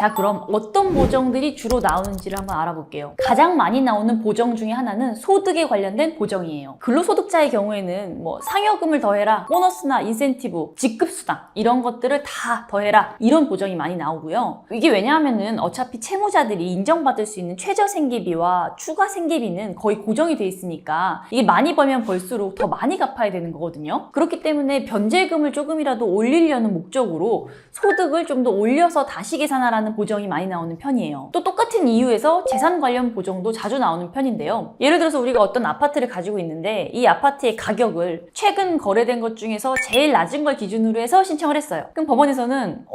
자, 그럼 어떤 보정들이 주로 나오는지를 한번 알아볼게요. 가장 많이 나오는 보정 중에 하나는 소득에 관련된 보정이에요. 근로소득자의 경우에는 뭐 상여금을 더해라, 보너스나 인센티브, 직급수당 이런 것들을 다 더해라 이런 보정이 많이 나오고요. 이게 왜냐하면은 어차피 채무자들이 인정받을 수 있는 최저 생계비와 추가 생계비는 거의 고정이 돼 있으니까 이게 많이 벌면 벌수록 더 많이 갚아야 되는 거거든요. 그렇기 때문에 변제금을 조금이라도 올리려는 목적으로 소득을 좀 더 올려서 다시 계산하라는 보정이 많이 나오는 편이에요. 또 똑같은 이유에서 재산 관련 보정도 자주 나오는 편인데요. 예를 들어서 우리가 어떤 아파트를 가지고 있는데 이 아파트의 가격을 최근 거래된 것 중에서 제일 낮은 걸 기준으로 해서 신청을 했어요. 그럼 법원에서는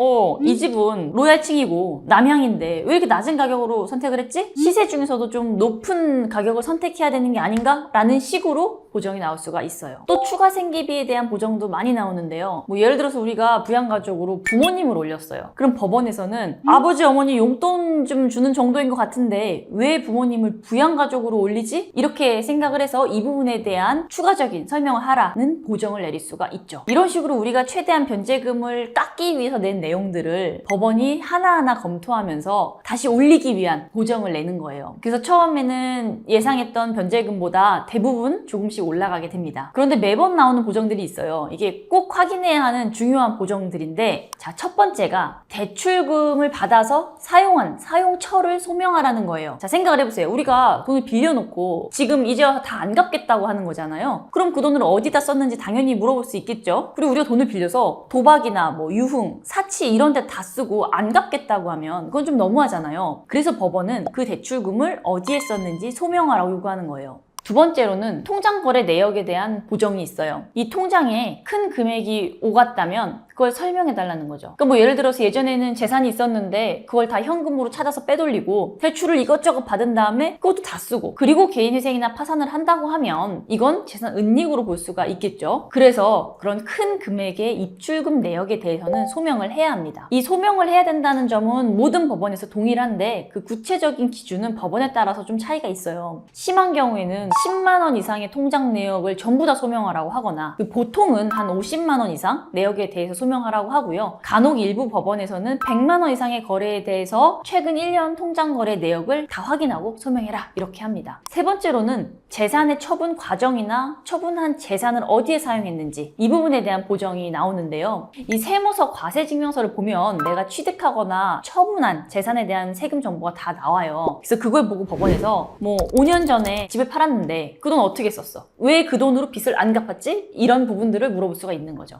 이 집은 로얄층이고 남향인데 왜 이렇게 낮은 가격으로 선택을 했지? 시세 중에서도 좀 높은 가격을 선택해야 되는 게 아닌가? 라는 식으로 보정이 나올 수가 있어요. 또 추가 생계비에 대한 보정도 많이 나오는데요. 뭐 예를 들어서 우리가 부양가족으로 부모님을 올렸어요. 그럼 법원에서는 아버지 어머니 용돈 좀 주는 정도인 것 같은데 왜 부모님을 부양가족으로 올리지? 이렇게 생각을 해서 이 부분에 대한 추가적인 설명을 하라는 보정을 내릴 수가 있죠. 이런 식으로 우리가 최대한 변제금을 깎기 위해서 낸 내용들을 법원이 하나하나 검토하면서 다시 올리기 위한 보정을 내는 거예요. 그래서 처음에는 예상했던 변제금보다 대부분 조금씩 올라가게 됩니다. 그런데 매번 나오는 보정들이 있어요. 이게 꼭 확인해야 하는 중요한 보정들인데, 자, 첫 번째가 대출금을 받아서 사용한 사용처를 소명하라는 거예요. 자, 생각을 해보세요. 우리가 돈을 빌려놓고 지금 이제 와서 다 안 갚겠다고 하는 거잖아요. 그럼 그 돈을 어디다 썼는지 당연히 물어볼 수 있겠죠. 그리고 우리가 돈을 빌려서 도박이나 뭐 유흥, 사치 이런 데 다 쓰고 안 갚겠다고 하면 그건 좀 너무하잖아요. 그래서 법원은 그 대출금을 어디에 썼는지 소명하라고 요구하는 거예요. 두 번째로는 통장 거래 내역에 대한 보정이 있어요. 이 통장에 큰 금액이 오갔다면 그걸 설명해 달라는 거죠. 그러니까 뭐 예를 들어서 예전에는 재산이 있었는데 그걸 다 현금으로 찾아서 빼돌리고 대출을 이것저것 받은 다음에 그것도 다 쓰고 그리고 개인회생이나 파산을 한다고 하면 이건 재산 은닉으로 볼 수가 있겠죠. 그래서 그런 큰 금액의 입출금 내역에 대해서는 소명을 해야 합니다. 이 소명을 해야 된다는 점은 모든 법원에서 동일한데 그 구체적인 기준은 법원에 따라서 좀 차이가 있어요. 심한 경우에는 10만 원 이상의 통장 내역을 전부 다 소명하라고 하거나 보통은 한 50만 원 이상 내역에 대해서 소명하라고 하고요. 간혹 일부 법원에서는 100만 원 이상의 거래에 대해서 최근 1년 통장 거래 내역을 다 확인하고 소명해라 이렇게 합니다. 세 번째로는 재산의 처분 과정이나 처분한 재산을 어디에 사용했는지 이 부분에 대한 보정이 나오는데요. 이 세무서 과세증명서를 보면 내가 취득하거나 처분한 재산에 대한 세금 정보가 다 나와요. 그래서 그걸 보고 법원에서 뭐 5년 전에 집을 팔았는데 그 돈 어떻게 썼어? 왜 그 돈으로 빚을 안 갚았지? 이런 부분들을 물어볼 수가 있는 거죠.